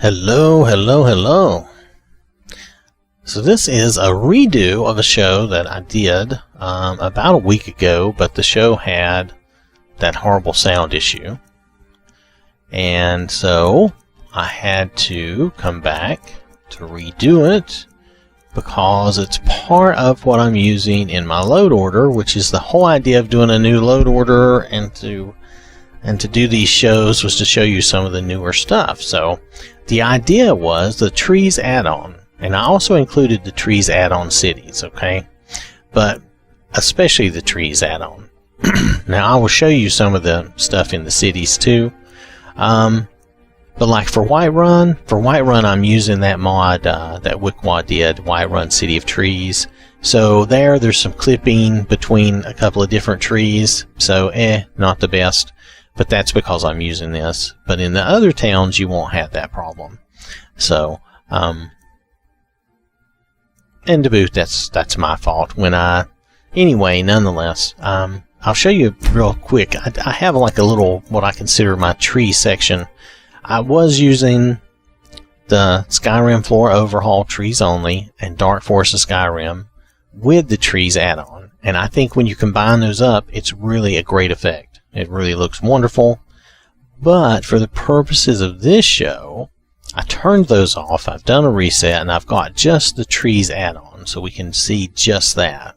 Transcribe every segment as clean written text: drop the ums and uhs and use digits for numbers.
Hello, hello, hello. So this is a redo of a show that I did about a week ago, but the show had that horrible sound issue. And so I had to come back to redo it because it's part of what I'm using in my load order, which is the whole idea of doing a new load order and to do these shows was to show you some of the newer stuff. So the idea was the trees add-on, and I also included the trees add-on cities, okay? But especially the trees add-on. Now I will show you some of the stuff in the cities too. But like for Whiterun I'm using that mod that Wickwad did, Whiterun City of Trees. So there's some clipping between a couple of different trees, so not the best. But that's because I'm using this. But in the other towns, you won't have that problem. So, and to boot, that's my fault. Anyway, nonetheless, I'll show you real quick. I have like a little, what I consider my tree section. I was using the Skyrim floor overhaul trees only and Dark Forest of Skyrim with the trees add-on. And I think when you combine those up, it's really a great effect. It really looks wonderful, but for the purposes of this show, I turned those off. I've done a reset, and I've got just the trees add-on, so we can see just that.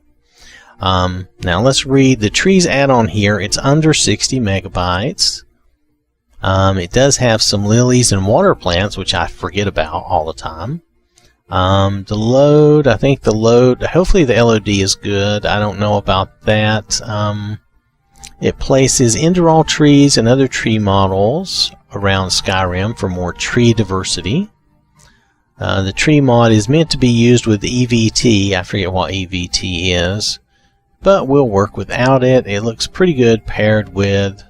Now let's read the trees add-on here. It's under 60 megabytes. It does have some lilies and water plants, which I forget about all the time. The load, hopefully the LOD is good. I don't know about that. It places Enderal trees and other tree models around Skyrim for more tree diversity. The tree mod is meant to be used with EVT. I forget what EVT is, but we'll work without it. It looks pretty good paired with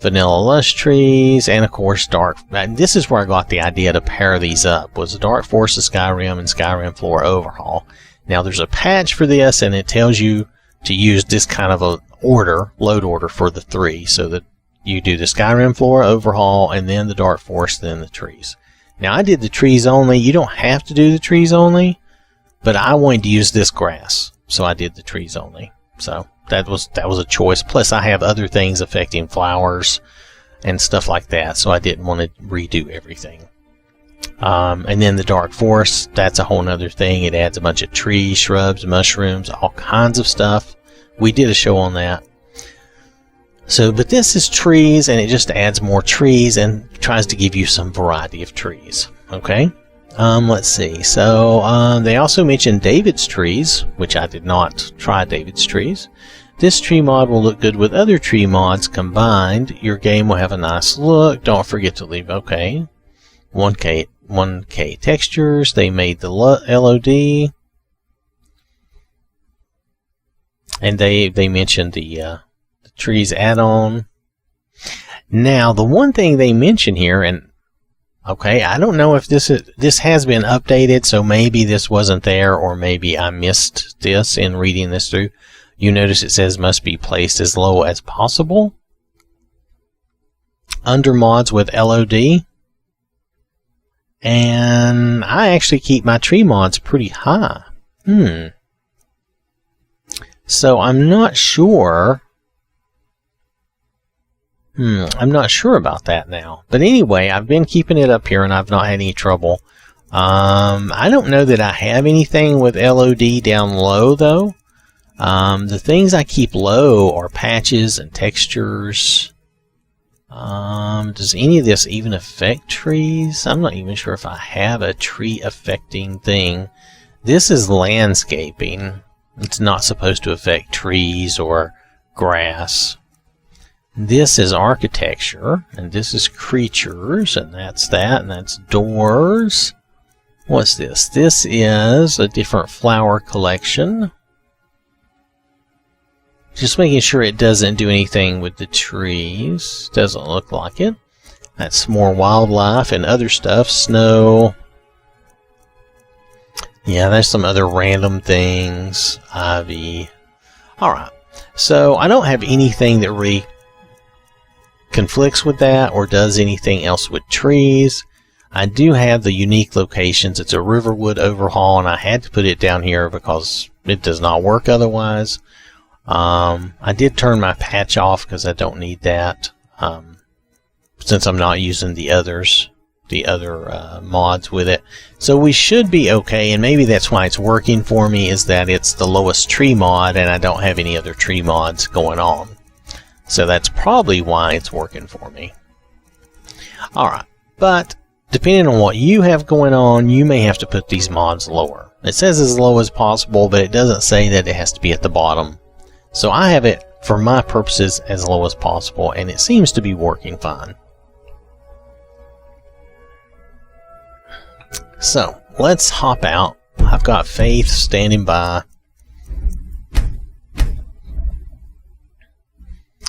Vanilla Lush trees and of course Dark. And this is where I got the idea to pair these up, was the Dark Forest of Skyrim and Skyrim Floor Overhaul. Now there's a patch for this, and it tells you to use this kind of a load order for the three, so that you do the Skyrim Floor Overhaul and then the Dark Forest, then the trees. Now I did the trees only. You don't have to do the trees only, but I wanted to use this grass, so I did the trees only. So that was a choice. Plus I have other things affecting flowers and stuff like that, so I didn't want to redo everything. And then the Dark Forest, that's a whole nother thing. It adds a bunch of trees, shrubs, mushrooms, all kinds of stuff. We did a show on that. So, but this is trees, and it just adds more trees and tries to give you some variety of trees. Okay? Let's see. So, they also mentioned David's trees, which I did not try David's trees. This tree mod will look good with other tree mods combined. Your game will have a nice look. Don't forget to leave. Okay. 1K textures. They made the LOD. And they mentioned the trees add-on. Now, the one thing they mention here, and okay, I don't know if this has been updated, so maybe this wasn't there, or maybe I missed this in reading this through. You notice it says must be placed as low as possible under mods with LOD. And I actually keep my tree mods pretty high. So I'm not sure. I'm not sure about that now. But anyway, I've been keeping it up here and I've not had any trouble. I don't know that I have anything with LOD down low though. The things I keep low are patches and textures. Does any of this even affect trees? I'm not even sure if I have a tree affecting thing. This is landscaping. It's not supposed to affect trees or grass. This is architecture, and this is creatures, and that's that, and that's doors. What's this? This is a different flower collection. Just making sure it doesn't do anything with the trees. Doesn't look like it. That's more wildlife and other stuff. Snow. Yeah, there's some other random things. Ivy. Alright. So, I don't have anything that really conflicts with that or does anything else with trees. I do have the unique locations. It's a Riverwood overhaul, and I had to put it down here because it does not work otherwise. I did turn my patch off because I don't need that, since I'm not using the other mods with it. So we should be okay, and maybe that's why it's working for me, is that it's the lowest tree mod and I don't have any other tree mods going on. So that's probably why it's working for me. Alright, but depending on what you have going on, you may have to put these mods lower. It says as low as possible, but it doesn't say that it has to be at the bottom. So I have it, for my purposes, as low as possible, and it seems to be working fine. So, let's hop out. I've got Faith standing by.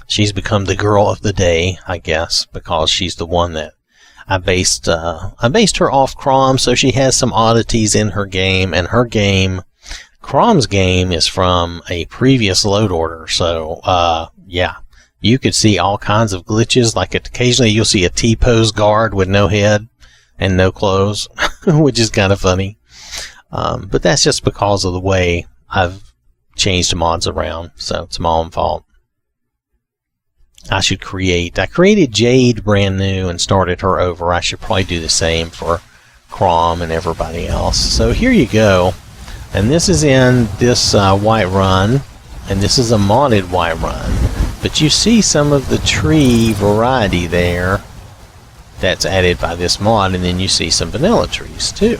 She's become the girl of the day, I guess, because she's the one that I based her off Crom, so she has some oddities in her game, and her game, Crom's game, is from a previous load order, so, yeah. You could see all kinds of glitches, like occasionally you'll see a T-pose guard with no head and no clothes, which is kind of funny. But that's just because of the way I've changed mods around, so it's my own fault. I created Jade brand new and started her over. I should probably do the same for Crom and everybody else. So here you go. And this is in this Whiterun, and this is a modded Whiterun. But you see some of the tree variety there that's added by this mod, and then you see some vanilla trees too.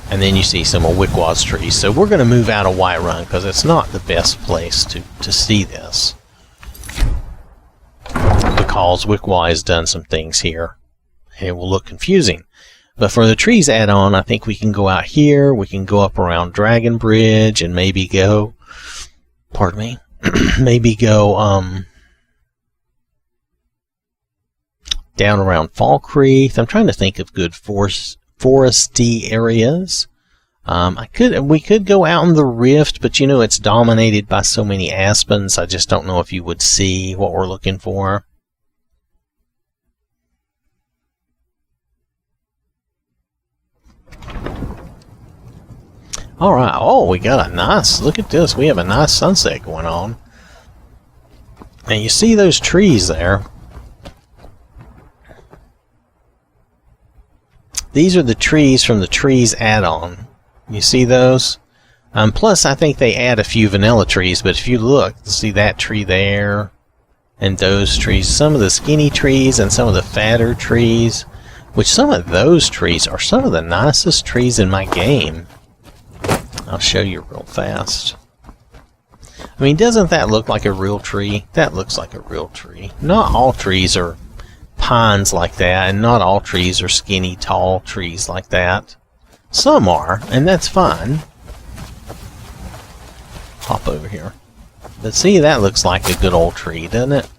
And then you see some of Wickwa's trees. So we're going to move out of Whiterun because it's not the best place to see this. Because Wickwa has done some things here, and it will look confusing. But for the trees add-on, I think we can go out here, we can go up around Dragon Bridge, and maybe go, pardon me, maybe go down around Falkreath. I'm trying to think of good foresty areas. We could go out in the Rift, but you know it's dominated by so many aspens. I just don't know if you would see what we're looking for. Alright, oh, we got a nice, look at this, we have a nice sunset going on. And you see those trees there. These are the trees from the trees add-on. You see those? Plus, I think they add a few vanilla trees, but if you look, see that tree there, and those trees, some of the skinny trees and some of the fatter trees, which some of those trees are some of the nicest trees in my game. I'll show you real fast. I mean, doesn't that look like a real tree? That looks like a real tree. Not all trees are pines like that, and not all trees are skinny, tall trees like that. Some are, and that's fine. Hop over here. But see, that looks like a good old tree, doesn't it?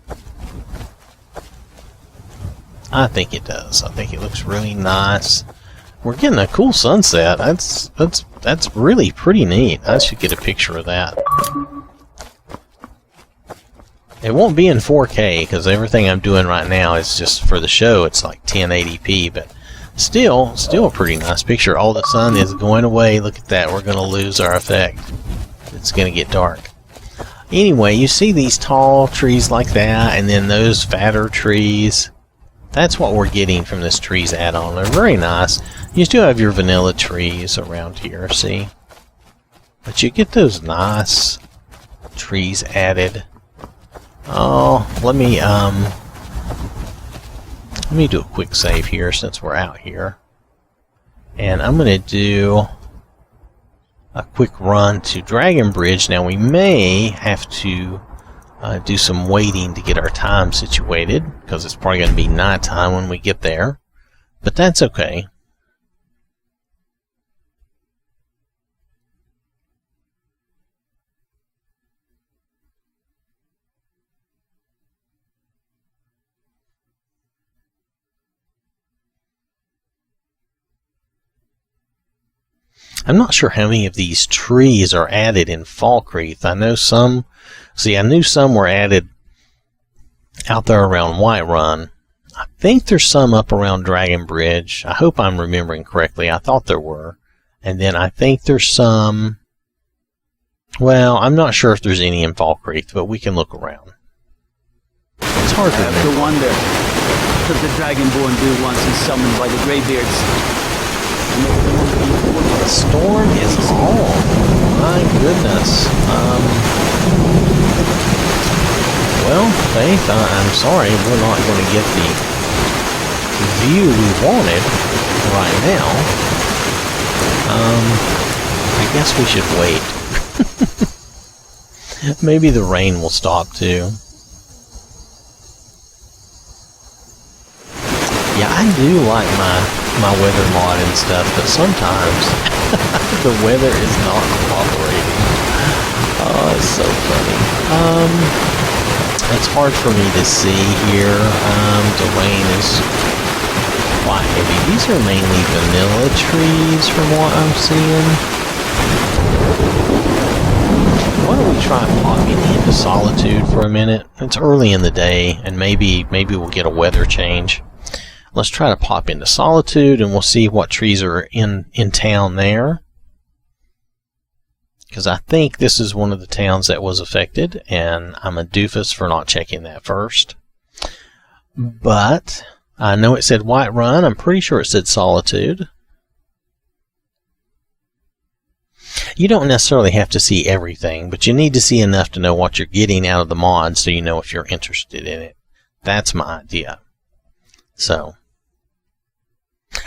I think it does. I think it looks really nice. We're getting a cool sunset. That's really pretty neat. I should get a picture of that. It won't be in 4K because everything I'm doing right now is just for the show. It's like 1080p, but still a pretty nice picture. Oh, the sun is going away. Look at that. We're going to lose our effect. It's going to get dark. Anyway, you see these tall trees like that, and then those fatter trees. That's what we're getting from this trees add-on. They're very nice. You still have your vanilla trees around here, see? But you get those nice trees added. Oh, let me do a quick save here since we're out here. And I'm going to do a quick run to Dragon Bridge. Now we may have to do some waiting to get our time situated, because it's probably going to be nighttime when we get there. But that's okay. I'm not sure how many of these trees are added in Falkreath. I know some. See, I knew some were added out there around Whiterun. I think there's some up around Dragon Bridge. I hope I'm remembering correctly. I thought there were. And then I think there's some... Well, I'm not sure if there's any in Fall Creek, but we can look around. It's hard to remember. I have to wonder if the Dragonborn do once he's summoned by the Greybeards. The storm is on. My goodness. Well, Faith, I'm sorry, we're not going to get the view we wanted right now. I guess we should wait. Maybe the rain will stop too. Yeah, I do like my weather mod and stuff, but sometimes the weather is not cooperating. Oh, it's so funny. It's hard for me to see here. The rain is quite heavy. These are mainly vanilla trees from what I'm seeing. Why don't we try popping into Solitude for a minute? It's early in the day, and maybe we'll get a weather change. Let's try to pop into Solitude, and we'll see what trees are in town there. Because I think this is one of the towns that was affected, and I'm a doofus for not checking that first. But I know it said Whiterun. I'm pretty sure it said Solitude. You don't necessarily have to see everything, but you need to see enough to know what you're getting out of the mod so you know if you're interested in it. That's my idea. So,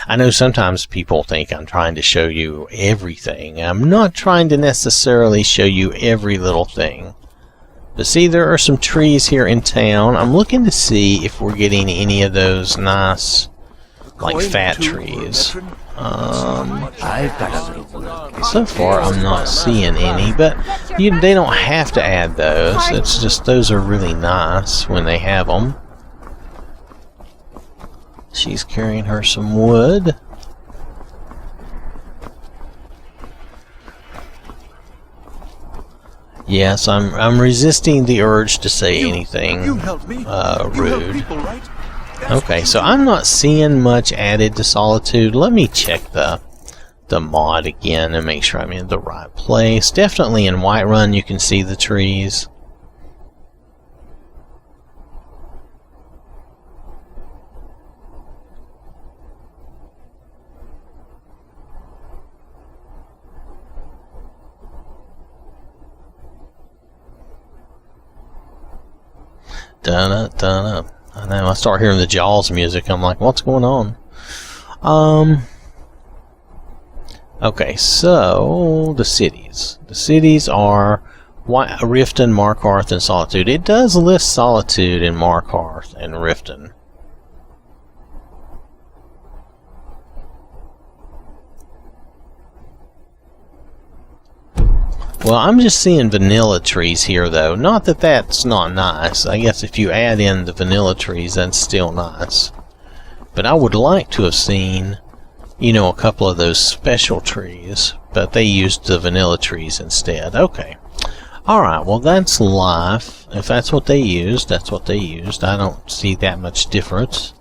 I know sometimes people think I'm trying to show you everything. I'm not trying to necessarily show you every little thing. But see, there are some trees here in town. I'm looking to see if we're getting any of those nice, like, fat trees. So far, I'm not seeing any, but they don't have to add those. It's just those are really nice when they have them. She's carrying her some wood. Yes, I'm resisting the urge to say anything rude. Okay, so I'm not seeing much added to Solitude. Let me check the mod again and make sure I'm in the right place. Definitely in Whiterun you can see the trees. Dun-dun-dun-dun. I know, I start hearing the Jaws music, I'm like, what's going on? Okay, so the cities. The cities are Riften, Markarth, and Solitude. It does list Solitude in Markarth and Riften. Well, I'm just seeing vanilla trees here, though. Not that that's not nice. I guess if you add in the vanilla trees, that's still nice. But I would like to have seen, you know, a couple of those special trees. But they used the vanilla trees instead. Okay. Alright, well, that's life. If that's what they used, that's what they used. I don't see that much difference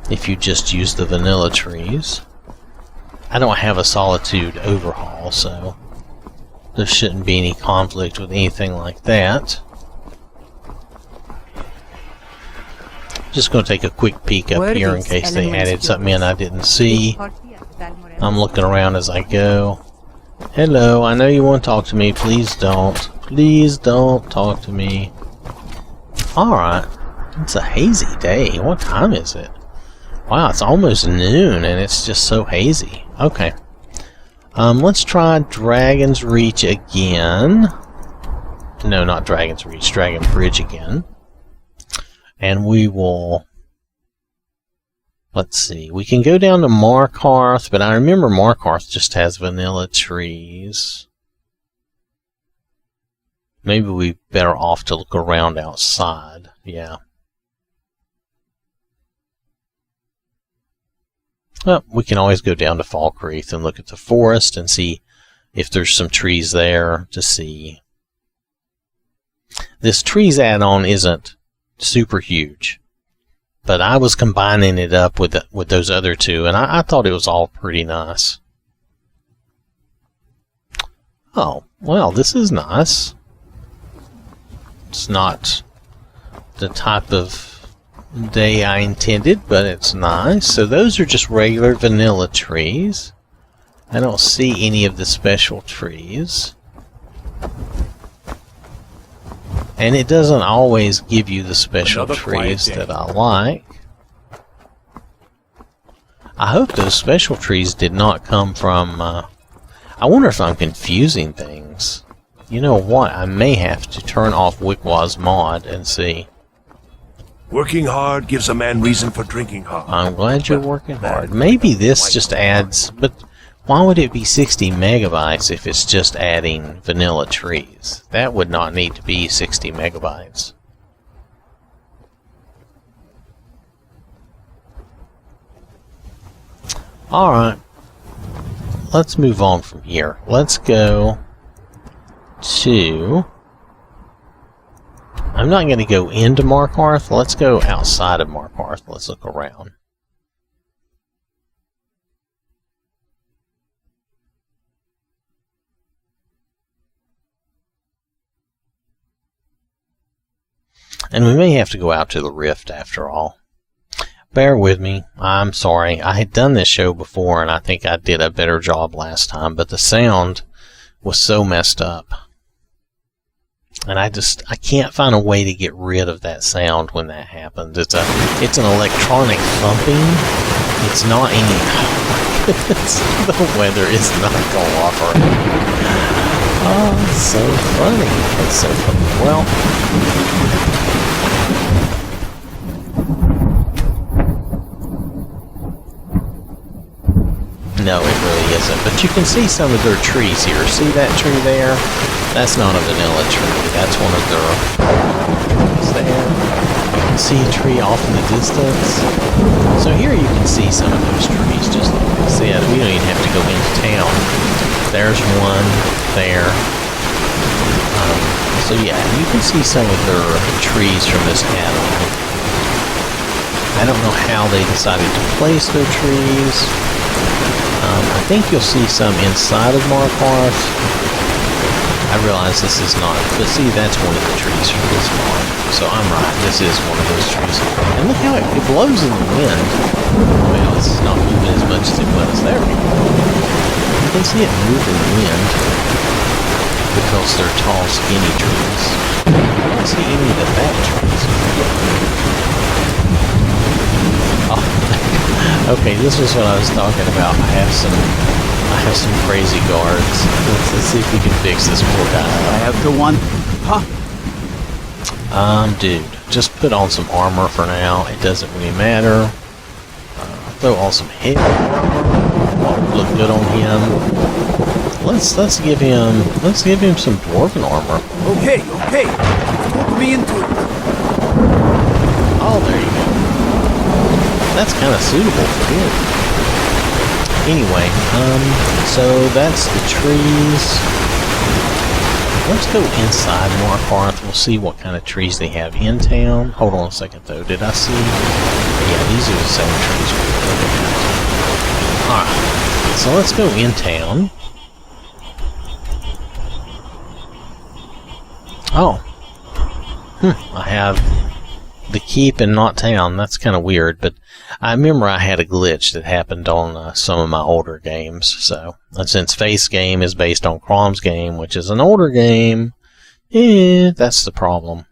if you just use the vanilla trees. I don't have a Solitude overhaul, so there shouldn't be any conflict with anything like that. Just going to take a quick peek up here in case they added something in I didn't see. I'm looking around as I go. Hello, I know you want to talk to me. Please don't. Please don't talk to me. Alright. It's a hazy day. What time is it? Wow, it's almost noon and it's just so hazy. Okay. Let's try Dragon's Reach again. No, not Dragon's Reach, Dragon Bridge again. And we will... Let's see, we can go down to Markarth, but I remember Markarth just has vanilla trees. Maybe we're better off to look around outside, yeah. Well, we can always go down to Falkreath and look at the forest and see if there's some trees there to see. This trees add-on isn't super huge, but but I was combining it up with those other two, and I thought it was all pretty nice. Oh, well, this is nice. It's not the type of day I intended, but it's nice. So those are just regular vanilla trees. I don't see any of the special trees. And it doesn't always give you the special trees that I like. I hope those special trees did not come from... I wonder if I'm confusing things. You know what? I may have to turn off Wikwaz mod and see. Working hard gives a man reason for drinking hard. I'm glad you're working hard. Maybe this just adds... But why would it be 60 megabytes if it's just adding vanilla trees? That would not need to be 60 megabytes. Alright. Let's move on from here. Let's go to... I'm not going to go into Markarth. Let's go outside of Markarth. Let's look around. And we may have to go out to the Rift after all. Bear with me. I'm sorry. I had done this show before, and I think I did a better job last time, but the sound was so messed up. And I can't find a way to get rid of that sound when that happens. It's an electronic thumping. It's not any... Oh my goodness. The weather is not cooperating. Oh, it's so funny. It's so funny. Well... No, it really isn't. But you can see some of their trees here. See that tree there? That's not a vanilla tree. That's one of their trees there. You can see a tree off in the distance. So here you can see some of those trees. Just like I said, we don't even have to go into town. There's one there. So yeah, you can see some of their trees from this add-on. I don't know how they decided to place their trees. I think you'll see some inside of Markarth. I realize this is not, but see, that's one of the trees from this farm. So I'm right, this is one of those trees. And look how it blows in the wind. Well, this is not moving as much as it was. There we go. You can see it move in the wind because they're tall, skinny trees. I don't see any of the fat trees. Oh. Okay, this is what I was talking about. I have some crazy guards. Let's see if we can fix this poor guy. I have the one. Huh? Dude, just put on some armor for now. It doesn't really matter. Throw on some head. Look good on him. Let's give him some dwarven armor. Okay. Put me into it. Oh, there you go. That's kind of suitable for him. Anyway, so that's the trees. Let's go inside Markarth. We'll see what kind of trees they have in town. Hold on a second, though. Did I see? Yeah, these are the same trees we're looking at. Alright, so let's go in town. Oh. I have the keep and not town. That's kind of weird, but I remember I had a glitch that happened on some of my older games. So, since Faith's game is based on Crom's game, which is an older game, that's the problem.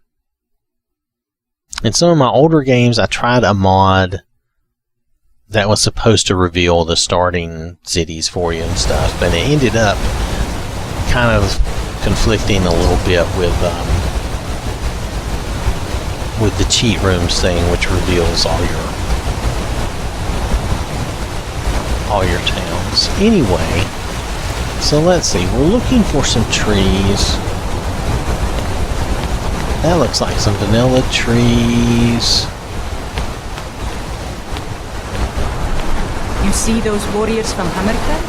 In some of my older games, I tried a mod that was supposed to reveal the starting cities for you and stuff, but it ended up kind of conflicting a little bit with the cheat rooms thing, which reveals all your towns. Anyway, so let's see. We're looking for some trees. That looks like some vanilla trees. You see those warriors from Hammerfell?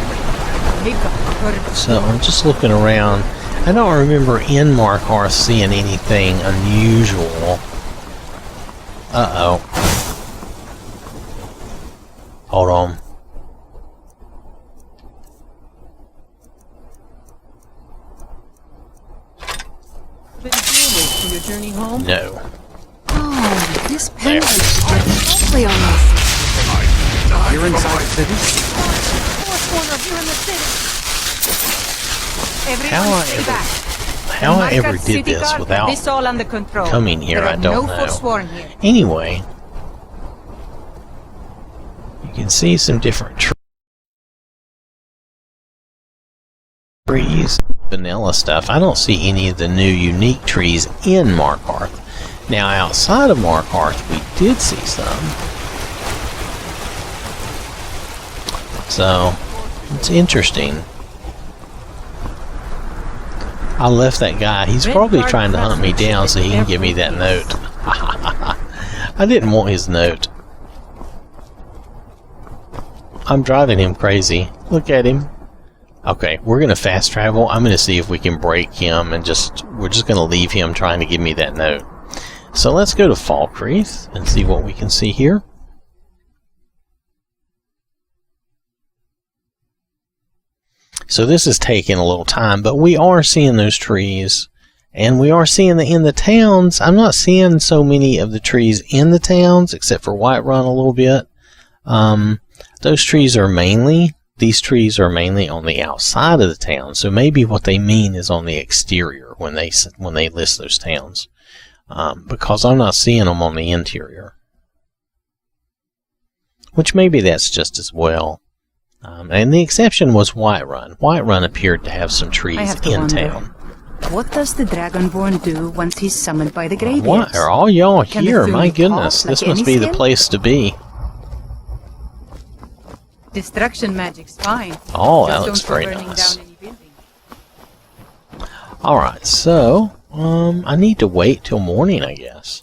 They've got courage. So I'm just looking around. I don't remember in Markarth seeing anything unusual. Uh-oh. Hold on. Been feeling for your journey home? No. Oh, this penguin is lovely on this. You're inside the city? Fourth corner, you're in the city. How Everyone stay back. How I ever Market did city this guard, without this all under control. coming here, There I are don't no know. forsworn here. Anyway, you can see some different trees, vanilla stuff. I don't see any of the new unique trees in Markarth. Now, outside of Markarth, we did see some. So, it's interesting. I left that guy. He's probably trying to hunt me down so he can give me that note. I didn't want his note. I'm driving him crazy. Look at him. Okay, we're going to fast travel. I'm going to see if we can break him and we're just going to leave him trying to give me that note. So let's go to Falkreath and see what we can see here. So this is taking a little time, but we are seeing those trees, and we are seeing the in the towns. I'm not seeing so many of the trees in the towns, except for Whiterun a little bit. Those trees are mainly, these trees are mainly on the outside of the town. So maybe what they mean is on the exterior when they list those towns, because I'm not seeing them on the interior. Which maybe that's just as well. And the exception was Whiterun. Whiterun appeared to have some trees in town. What does the Dragonborn do once he's summoned by the Greybeards? What are all y'all Can the here? thing My talk goodness, like this must any be the skin? place to be. Destruction magic's fine. Oh, that Just looks don't go very burning nice. down any buildings. Alright, so, I need to wait till morning, I guess.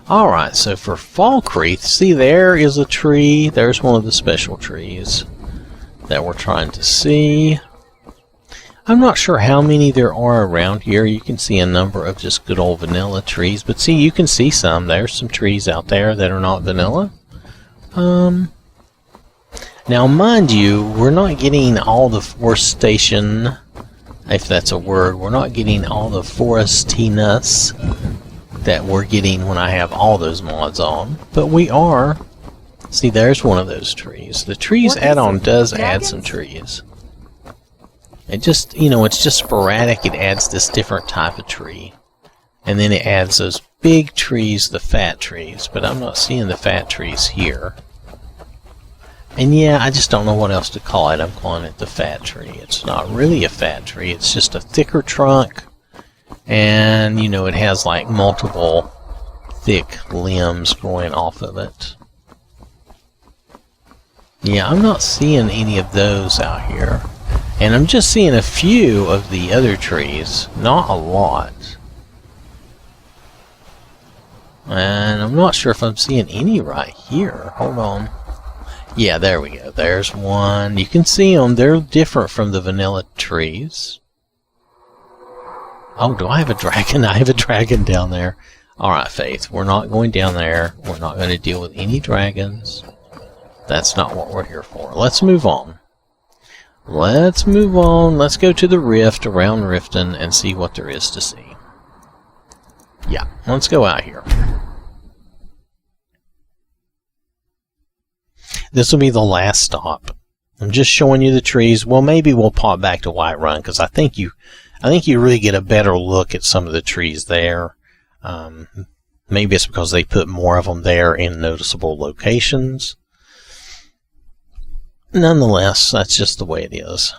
Alright, so for Falkreath, see there is a tree. There's one of the special trees that we're trying to see. I'm not sure how many there are around here. You can see a number of just good old vanilla trees, but see, you can see some. There's some trees out there that are not vanilla. Now, mind you, we're not getting all the forestation, if that's a word. We're not getting all the forestiness that we're getting when I have all those mods on, but we are. See, there's one of those trees. The trees add-on does add some trees. It just, you know, it's just sporadic. It adds this different type of tree, and then it adds those big trees, the fat trees, but I'm not seeing the fat trees here. And yeah, I just don't know what else to call it. I'm calling it the fat tree. It's not really a fat tree. It's just a thicker trunk. And, you know, it has like multiple thick limbs growing off of it. Yeah, I'm not seeing any of those out here. And I'm just seeing a few of the other trees. Not a lot. And I'm not sure if I'm seeing any right here. Hold on. Yeah, there we go. There's one. You can see them. They're different from the vanilla trees. Oh, do I have a dragon? I have a dragon down there. Alright, Faith. We're not going down there. We're not going to deal with any dragons. That's not what we're here for. Let's move on. Let's move on. Let's go to the rift around Riften and see what there is to see. Yeah, let's go out here. This will be the last stop. I'm just showing you the trees. Well, maybe we'll pop back to Whiterun because I think you really get a better look at some of the trees there. Maybe it's because they put more of them there in noticeable locations. Nonetheless, that's just the way it is.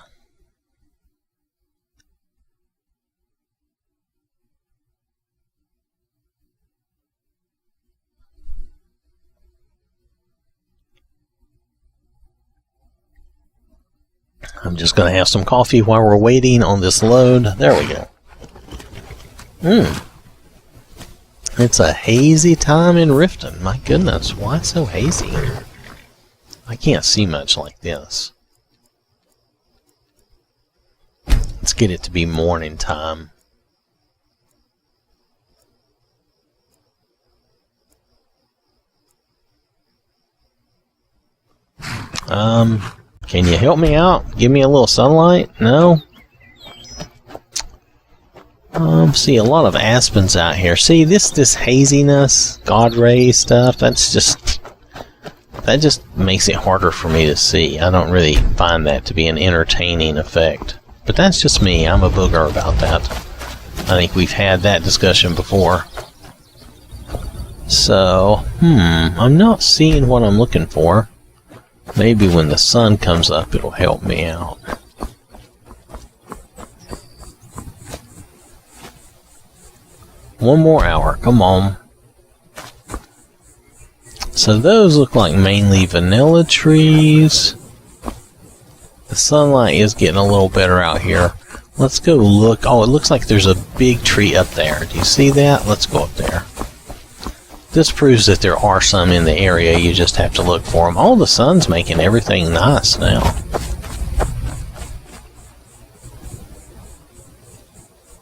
I'm just going to have some coffee while we're waiting on this load. There we go. It's a hazy time in Riften. My goodness, why so hazy? I can't see much like this. get it to be morning time. Can you help me out? Give me a little sunlight? No? See a lot of aspens out here. See this haziness, God ray stuff, that just makes it harder for me to see. I don't really find that to be an entertaining effect. But that's just me. I'm a booger about that. I think we've had that discussion before. So, I'm not seeing what I'm looking for. Maybe when the sun comes up, it'll help me out. One more hour, come on. So those look like mainly vanilla trees. The sunlight is getting a little better out here. Let's go look. Oh, it looks like there's a big tree up there. Do you see that? Let's go up there. This proves that there are some in the area. You just have to look for them. Oh, the sun's making everything nice now.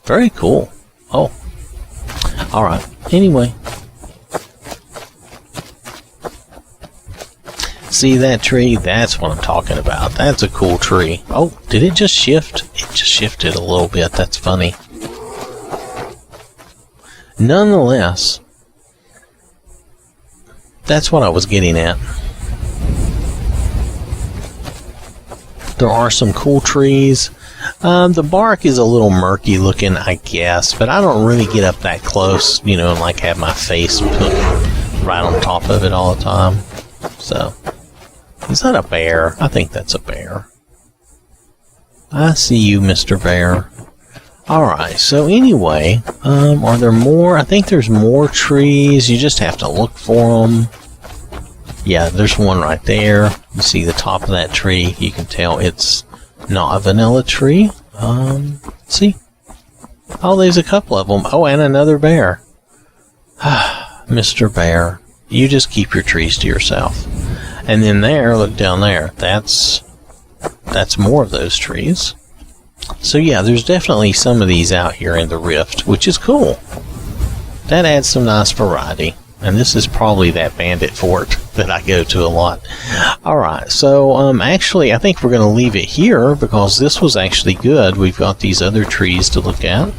Very cool. Oh. Alright. Anyway. See that tree? That's what I'm talking about. That's a cool tree. Oh, did it just shift? It just shifted a little bit. That's funny. Nonetheless, that's what I was getting at. There are some cool trees. The bark is a little murky looking, I guess, but I don't really get up that close, you know, and like have my face put right on top of it all the time. So, is that a bear? I think that's a bear. I see you, Mr. Bear. Alright, so anyway, are there more? I think there's more trees. You just have to look for them. Yeah, there's one right there. You see the top of that tree. You can tell it's not a vanilla tree. Let's see. Oh, there's a couple of them. Oh, and another bear. Mr. Bear, you just keep your trees to yourself. And then there, look down there. That's more of those trees. So yeah, there's definitely some of these out here in the rift, which is cool. That adds some nice variety. And this is probably that bandit fort that I go to a lot. Alright, so actually I think we're going to leave it here because this was actually good. We've got these other trees to look at.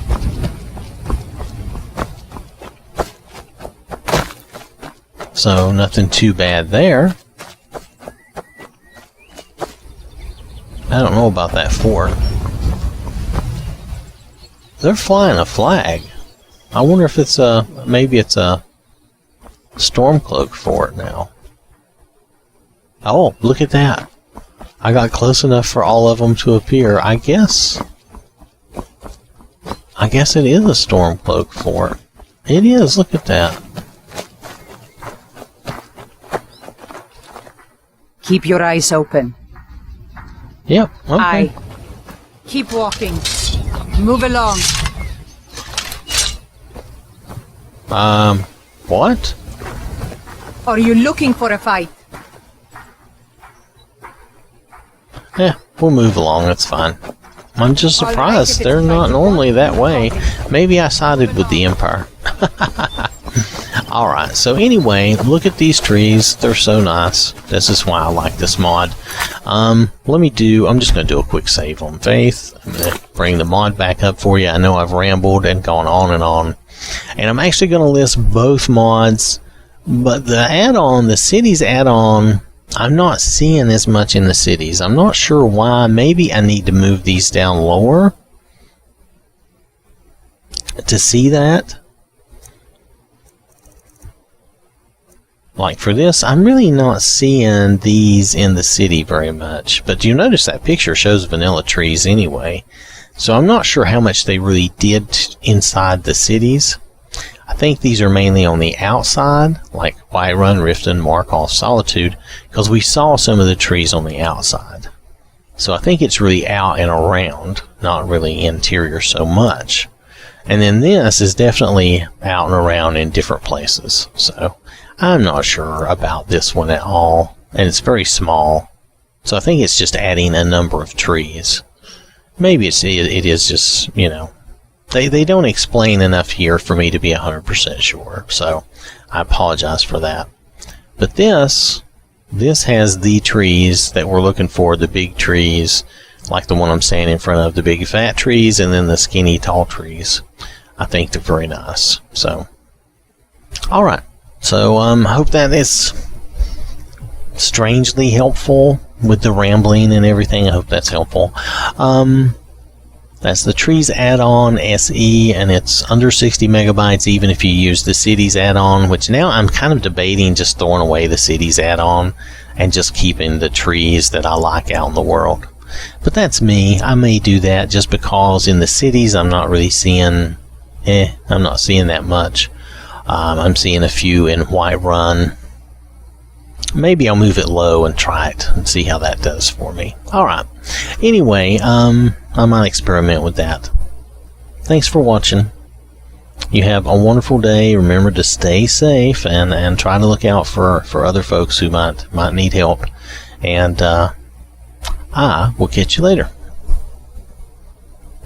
So nothing too bad there. I don't know about that fort. They're flying a flag. I wonder if it's maybe it's a Stormcloak fort now. Oh, look at that. I got close enough for all of them to appear. I guess it is a Stormcloak fort. It is, look at that. Keep your eyes open. Yep, okay. Aye. Keep walking. Move along. What? Are you looking for a fight? Yeah, we'll move along, that's fine. I'm just All right, surprised if it's they're a fight not you normally want, that way. Maybe I sided with the Empire. Alright, so anyway, look at these trees. They're so nice. This is why I like this mod. I'm just going to do a quick save on Faith. I'm going to bring the mod back up for you. I know I've rambled and gone on and on. And I'm actually going to list both mods. But the add-on, the cities add-on, I'm not seeing as much in the cities. I'm not sure why. Maybe I need to move these down lower to see that. Like for this, I'm really not seeing these in the city very much. But you notice that picture shows vanilla trees anyway. So I'm not sure how much they really did inside the cities. I think these are mainly on the outside, like Whiterun, Riften, Markov, Solitude, because we saw some of the trees on the outside. So I think it's really out and around, not really interior so much. And then this is definitely out and around in different places. So I'm not sure about this one at all. And it's very small. So I think it's just adding a number of trees. maybe it is just, you know, they don't explain enough here for me to be 100% sure. So I apologize for that. But this has the trees that we're looking for, the big trees, like the one I'm standing in front of, the big fat trees, and then the skinny tall trees. I think they're very nice. So, alright. So, hope that is strangely helpful with the rambling and everything. I hope that's helpful. That's the Trees add-on SE, and it's under 60 megabytes even if you use the Cities add-on, which now I'm kind of debating just throwing away the Cities add-on and just keeping the trees that I like out in the world. But that's me. I may do that just because in the cities I'm not really seeing, I'm not seeing that much. I'm seeing a few in Whiterun. Maybe I'll move it low and try it and see how that does for me. Alright. Anyway, I might experiment with that. Thanks for watching. You have a wonderful day. Remember to stay safe and try to look out for other folks who might need help. And I will catch you later.